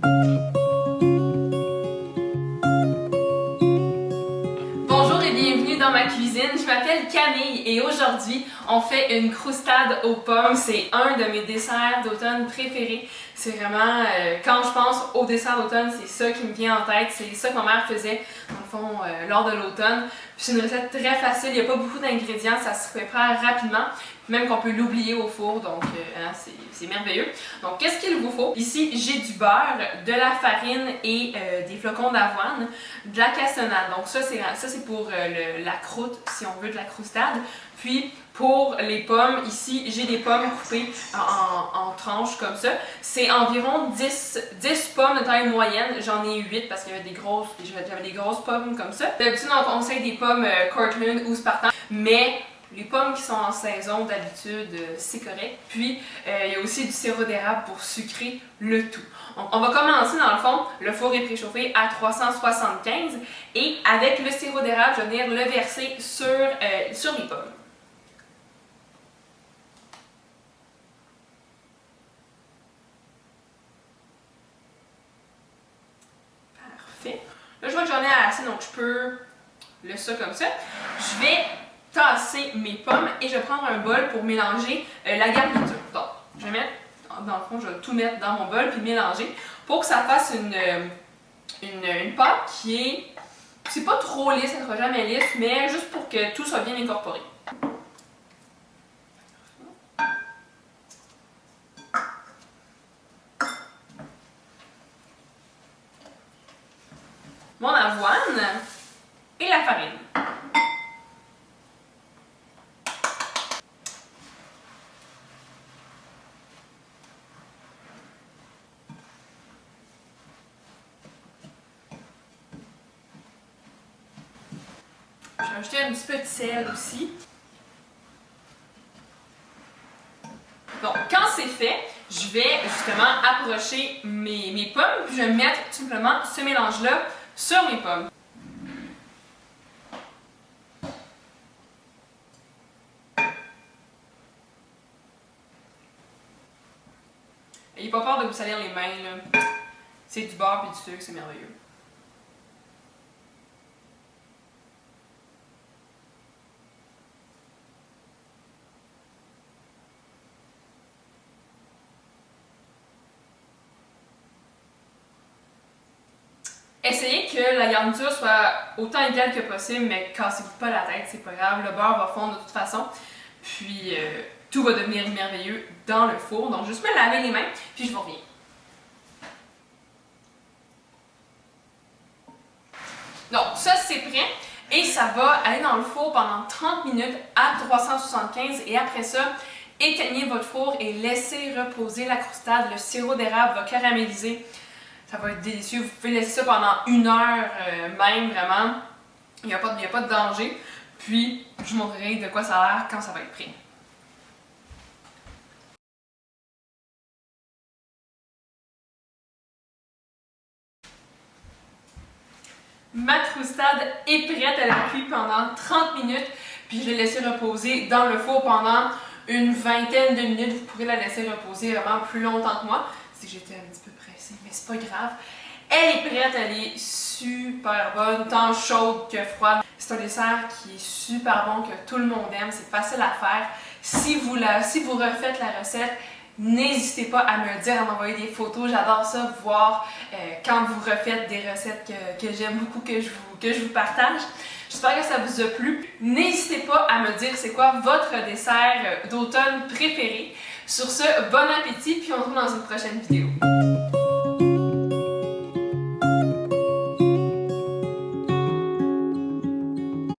Bonjour et bienvenue dans ma cuisine, je m'appelle Camille et aujourd'hui on fait une croustade aux pommes. C'est un de mes desserts d'automne préférés. C'est vraiment, quand je pense au dessert d'automne, c'est ça qui me vient en tête. C'est ça que ma mère faisait dans le fond lors de l'automne. C'est une recette très facile, il n'y a pas beaucoup d'ingrédients, ça se prépare rapidement. Même qu'on peut l'oublier au four, donc c'est merveilleux. Donc qu'est-ce qu'il vous faut? Ici j'ai du beurre, de la farine et des flocons d'avoine, de la cassonade. Donc ça c'est pour la croûte, si on veut, de la croustade. Puis pour les pommes, ici j'ai des pommes coupées en tranches comme ça. C'est environ 10 pommes de taille moyenne. J'en ai 8 parce qu'il y avait j'avais des grosses pommes comme ça. D'habitude on conseille des pommes Cortland ou Spartan, mais les pommes qui sont en saison, d'habitude, c'est correct. Puis, il y a aussi du sirop d'érable pour sucrer le tout. On va commencer, dans le fond, le four est préchauffé à 375 et avec le sirop d'érable, je vais venir le verser sur les pommes. Parfait. Là, je vois que j'en ai assez, donc je peux ça comme ça. Je vais tasser mes pommes et je vais prendre un bol pour mélanger la garniture. Donc, je vais mettre, dans le fond, je vais tout mettre dans mon bol puis mélanger pour que ça fasse une pâte qui est, c'est pas trop lisse, ça ne sera jamais lisse, mais juste pour que tout soit bien incorporé. Mon avoine et la farine. Je vais ajouter un petit peu de sel aussi. Donc, quand c'est fait, je vais justement approcher mes pommes, puis je vais mettre tout simplement ce mélange-là sur mes pommes. N'ayez pas peur de vous salir les mains, là. C'est du beurre et du sucre, c'est merveilleux. Essayez que la garniture soit autant égale que possible, mais cassez-vous pas la tête, c'est pas grave, le beurre va fondre de toute façon. Puis tout va devenir merveilleux dans le four. Donc juste me laver les mains, puis je vous reviens. Donc ça c'est prêt et ça va aller dans le four pendant 30 minutes à 375 et après ça, éteignez votre four et laissez reposer la croustade. Le sirop d'érable va caraméliser. Ça va être délicieux. Vous pouvez laisser ça pendant 1 heure même, vraiment. Il n'y a pas de danger. Puis, je vous montrerai de quoi ça a l'air quand ça va être prêt. Ma croustade est prête. Elle a cuit pendant 30 minutes. Puis, je l'ai laissée reposer dans le four pendant une vingtaine de minutes. Vous pourrez la laisser reposer vraiment plus longtemps que moi. Si j'étais un petit peu pressée, mais c'est pas grave. Elle est prête, elle est super bonne, tant chaude que froide. C'est un dessert qui est super bon, que tout le monde aime, c'est facile à faire. Si vous refaites la recette, n'hésitez pas à me le dire, à m'envoyer des photos. J'adore ça, voir quand vous refaites des recettes que j'aime beaucoup, que je vous partage. J'espère que ça vous a plu. N'hésitez pas à me dire c'est quoi votre dessert d'automne préféré. Sur ce, bon appétit, puis on se retrouve dans une prochaine vidéo.